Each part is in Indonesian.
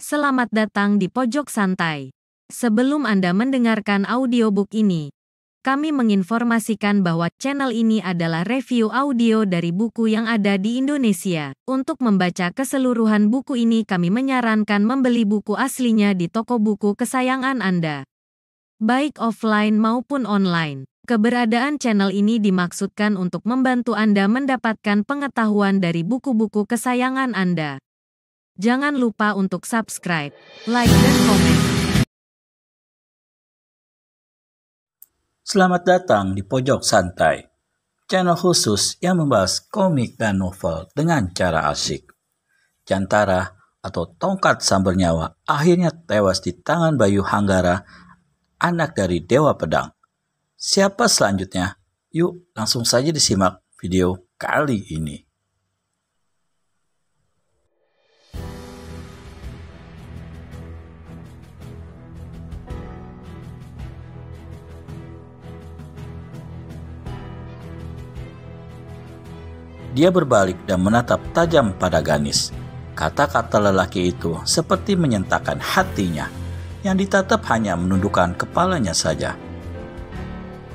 Selamat datang di Pojok Santai. Sebelum Anda mendengarkan audiobook ini, kami menginformasikan bahwa channel ini adalah review audio dari buku yang ada di Indonesia. Untuk membaca keseluruhan buku ini, kami menyarankan membeli buku aslinya di toko buku kesayangan Anda, baik offline maupun online. Keberadaan channel ini dimaksudkan untuk membantu Anda mendapatkan pengetahuan dari buku-buku kesayangan Anda. Jangan lupa untuk subscribe, like, dan komen. Selamat datang di Pojok Santai, channel khusus yang membahas komik dan novel dengan cara asyik. Jantara atau tongkat sambar nyawa akhirnya tewas di tangan Bayu Hanggara, anak dari Dewa Pedang. Siapa selanjutnya? Yuk langsung saja disimak video kali ini. Dia berbalik dan menatap tajam pada Ganis. Kata-kata lelaki itu seperti menyentakkan hatinya. Yang ditatap hanya menundukkan kepalanya saja.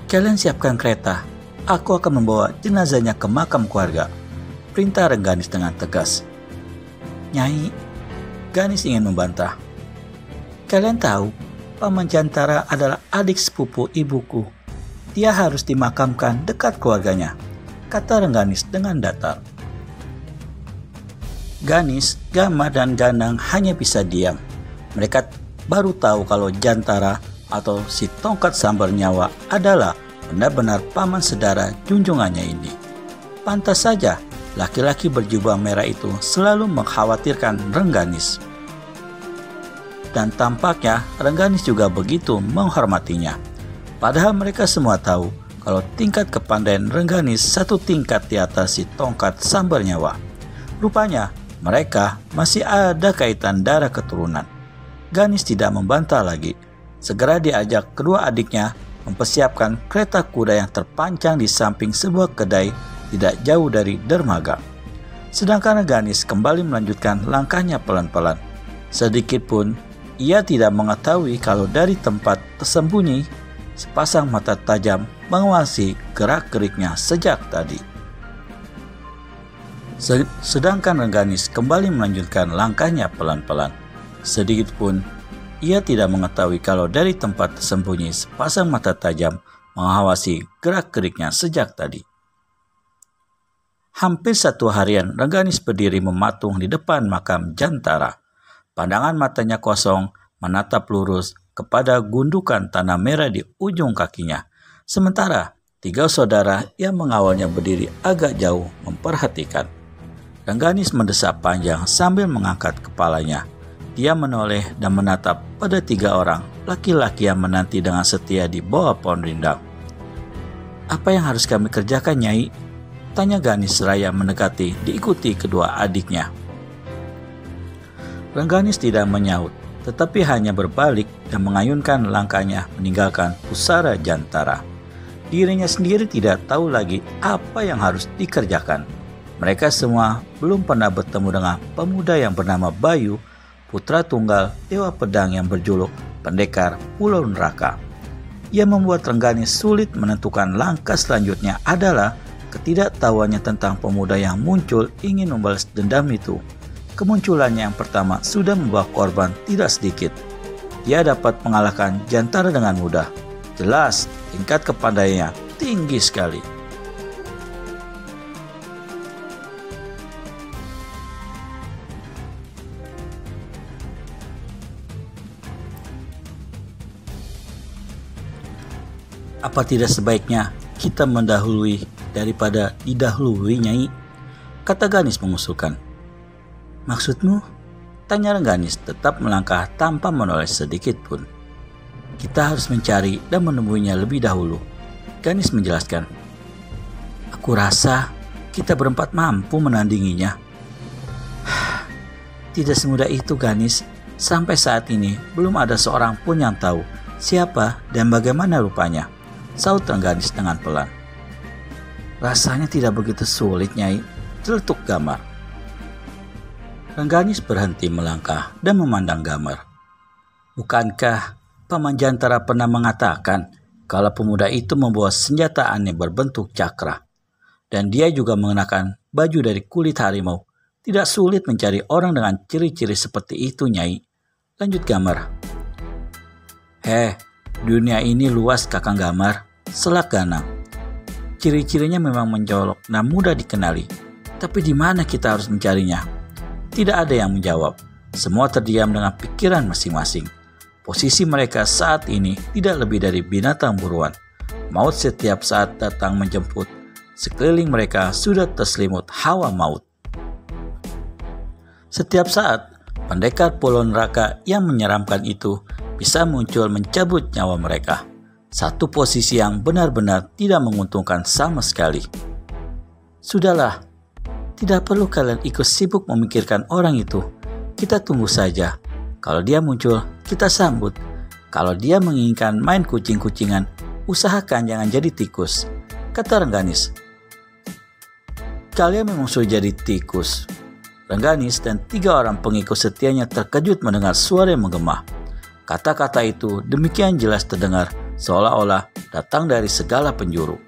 Kalian siapkan kereta. Aku akan membawa jenazahnya ke makam keluarga, perintah Rengganis dengan tegas. Nyai, Ganis ingin membantah. Kalian tahu, Paman Jantara adalah adik sepupu ibuku. Dia harus dimakamkan dekat keluarganya, kata Rengganis dengan datar. Ganis, Gama, dan Ganang hanya bisa diam. Mereka baru tahu kalau Jantara atau si tongkat sambar nyawa adalah benar-benar paman sedara junjungannya ini. Pantas saja laki-laki berjubah merah itu selalu mengkhawatirkan Rengganis. Dan tampaknya Rengganis juga begitu menghormatinya. Padahal mereka semua tahu kalau tingkat kepandaian Rengganis satu tingkat di atas si tongkat sambar nyawa. Rupanya mereka masih ada kaitan darah keturunan. Ganis tidak membantah lagi. Segera diajak kedua adiknya mempersiapkan kereta kuda yang terpancang di samping sebuah kedai tidak jauh dari dermaga. Sedangkan Ganis kembali melanjutkan langkahnya pelan-pelan. Sedikit pun ia tidak mengetahui kalau dari tempat tersembunyi sepasang mata tajam mengawasi gerak-geriknya sejak tadi. Sedangkan Rengganis kembali melanjutkan langkahnya pelan-pelan. Sedikit pun ia tidak mengetahui kalau dari tempat tersembunyi sepasang mata tajam mengawasi gerak-geriknya sejak tadi. Hampir satu harian Rengganis berdiri mematung di depan makam Jantara. Pandangan matanya kosong menatap lurus kepada gundukan tanah merah di ujung kakinya. Sementara tiga saudara yang mengawalnya berdiri agak jauh memperhatikan. Rengganis mendesak panjang sambil mengangkat kepalanya. Dia menoleh dan menatap pada tiga orang laki-laki yang menanti dengan setia di bawah pohon rindang. Apa yang harus kami kerjakan, Nyai? Tanya Ganis seraya mendekati diikuti kedua adiknya. Rengganis tidak menyaut, tetapi hanya berbalik dan mengayunkan langkahnya meninggalkan pusara Jantara. Dirinya sendiri tidak tahu lagi apa yang harus dikerjakan. Mereka semua belum pernah bertemu dengan pemuda yang bernama Bayu, putra tunggal Dewa Pedang yang berjuluk Pendekar Pulau Neraka. Yang membuat Rengganis sulit menentukan langkah selanjutnya adalah ketidaktahuannya tentang pemuda yang muncul ingin membalas dendam itu. Kemunculannya yang pertama sudah membawa korban tidak sedikit. Dia dapat mengalahkan Jantara dengan mudah. Jelas tingkat kepandaiannya tinggi sekali. Apa tidak sebaiknya kita mendahului daripada didahului, Nyai? Kata Ganis mengusulkan. Maksudmu? Tanya Rengganis tetap melangkah tanpa menoleh sedikit pun. Kita harus mencari dan menemuinya lebih dahulu. Ganis menjelaskan. Aku rasa kita berempat mampu menandinginya. Tidak semudah itu, Ganis. Sampai saat ini belum ada seorang pun yang tahu siapa dan bagaimana rupanya, saut Rengganis dengan pelan. Rasanya tidak begitu sulit, Nyai, celetuk Gamar. Rengganis berhenti melangkah dan memandang Gamar. Bukankah Paman Jantara pernah mengatakan kalau pemuda itu membawa senjata aneh berbentuk cakra? Dan dia juga mengenakan baju dari kulit harimau. Tidak sulit mencari orang dengan ciri-ciri seperti itu, Nyai. Lanjut Gamar. Dunia ini luas Kakang Gamar, selak Ganang. Ciri-cirinya memang mencolok dan mudah dikenali. Tapi di mana kita harus mencarinya? Tidak ada yang menjawab. Semua terdiam dengan pikiran masing-masing. Posisi mereka saat ini tidak lebih dari binatang buruan. Maut setiap saat datang menjemput. Sekeliling mereka sudah terselimut hawa maut. Setiap saat, pendekar pulau neraka yang menyeramkan itu bisa muncul mencabut nyawa mereka. Satu posisi yang benar-benar tidak menguntungkan sama sekali. Sudahlah, tidak perlu kalian ikut sibuk memikirkan orang itu. Kita tunggu saja. Kalau dia muncul, kita sambut. Kalau dia menginginkan main kucing-kucingan, usahakan jangan jadi tikus, kata Rengganis. Kalian memang sudah jadi tikus. Rengganis dan 3 orang pengikut setianya terkejut mendengar suara yang menggema. Kata-kata itu demikian jelas terdengar, seolah-olah datang dari segala penjuru.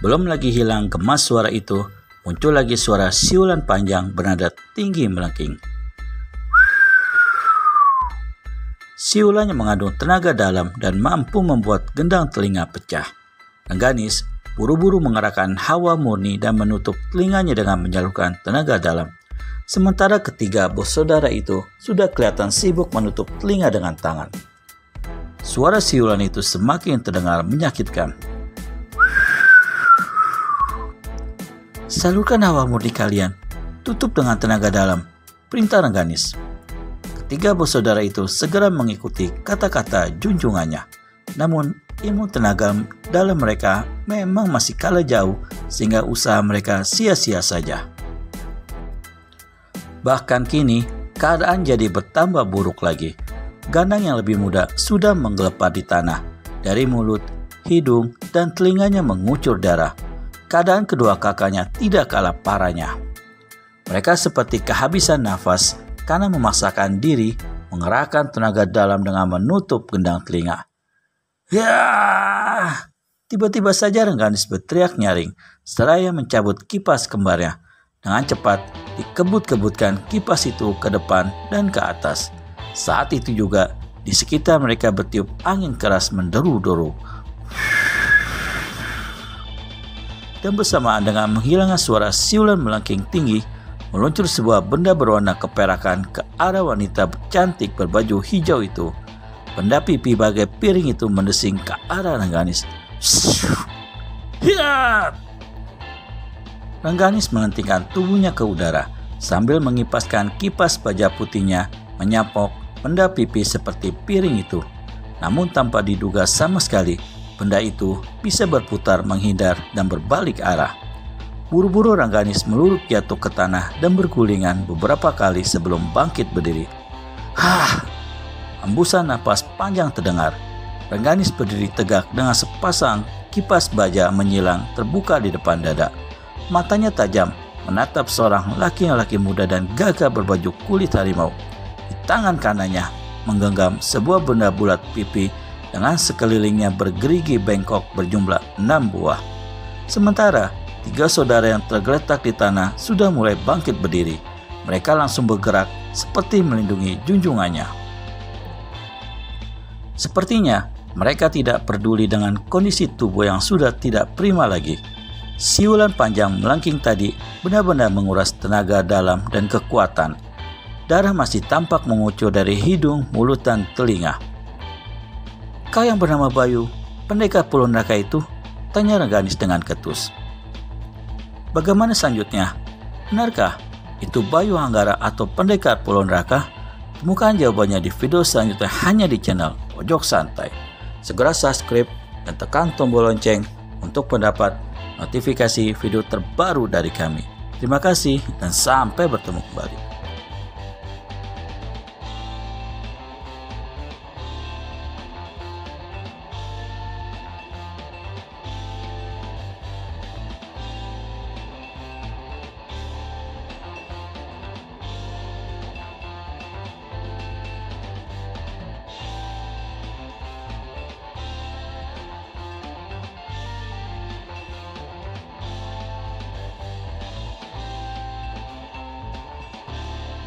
Belum lagi hilang gemas suara itu, muncul lagi suara siulan panjang bernada tinggi melengking. Siulannya mengandung tenaga dalam dan mampu membuat gendang telinga pecah. Rengganis buru-buru mengerahkan hawa murni dan menutup telinganya dengan menyalurkan tenaga dalam. Sementara ketiga bos saudara itu sudah kelihatan sibuk menutup telinga dengan tangan. Suara siulan itu semakin terdengar menyakitkan. Salurkan hawa murni kalian, tutup dengan tenaga dalam, perintah Rengganis. Ketiga bos saudara itu segera mengikuti kata-kata junjungannya. Namun ilmu tenaga dalam mereka memang masih kalah jauh sehingga usaha mereka sia-sia saja. Bahkan kini keadaan jadi bertambah buruk lagi. Ganang yang lebih muda sudah menggelepar di tanah. Dari mulut, hidung, dan telinganya mengucur darah. Keadaan kedua kakaknya tidak kalah parahnya. Mereka seperti kehabisan nafas karena memaksakan diri mengerahkan tenaga dalam dengan menutup gendang telinga. Ya! Tiba-tiba saja Rengganis berteriak nyaring setelah ia mencabut kipas kembarnya. Dengan cepat dikebut-kebutkan kipas itu ke depan dan ke atas. Saat itu juga di sekitar mereka bertiup angin keras menderu-deru. Dan bersamaan dengan menghilangnya suara siulan melengking tinggi, meluncur sebuah benda berwarna keperakan ke arah wanita cantik berbaju hijau itu. Benda pipi bagai piring itu mendesing ke arah Rengganis. Rengganis menghentikan tubuhnya ke udara sambil mengipaskan kipas baja putihnya menyampok benda pipi seperti piring itu. Namun tanpa diduga sama sekali, benda itu bisa berputar menghindar dan berbalik arah. Buru-buru Rengganis meluruk jatuh ke tanah dan bergulingan beberapa kali sebelum bangkit berdiri. Hembusan napas panjang terdengar. Rengganis berdiri tegak dengan sepasang kipas baja menyilang terbuka di depan dada. Matanya tajam menatap seorang laki-laki muda dan gagah berbaju kulit harimau. Di tangan kanannya menggenggam sebuah benda bulat pipi dengan sekelilingnya bergerigi bengkok berjumlah 6 buah. Sementara 3 saudara yang tergeletak di tanah sudah mulai bangkit berdiri. Mereka langsung bergerak seperti melindungi junjungannya. Sepertinya mereka tidak peduli dengan kondisi tubuh yang sudah tidak prima lagi. Siulan panjang melengking tadi benar-benar menguras tenaga dalam dan kekuatan. Darah masih tampak mengucur dari hidung, mulut, dan telinga. Kau yang bernama Bayu, pendekar pulau neraka itu? Tanya Rengganis dengan ketus. Bagaimana selanjutnya? Benarkah itu Bayu Hanggara atau pendekar pulau neraka? Temukan jawabannya di video selanjutnya hanya di channel Pojok Santai. Segera subscribe dan tekan tombol lonceng untuk mendapat notifikasi video terbaru dari kami. Terima kasih dan sampai bertemu kembali.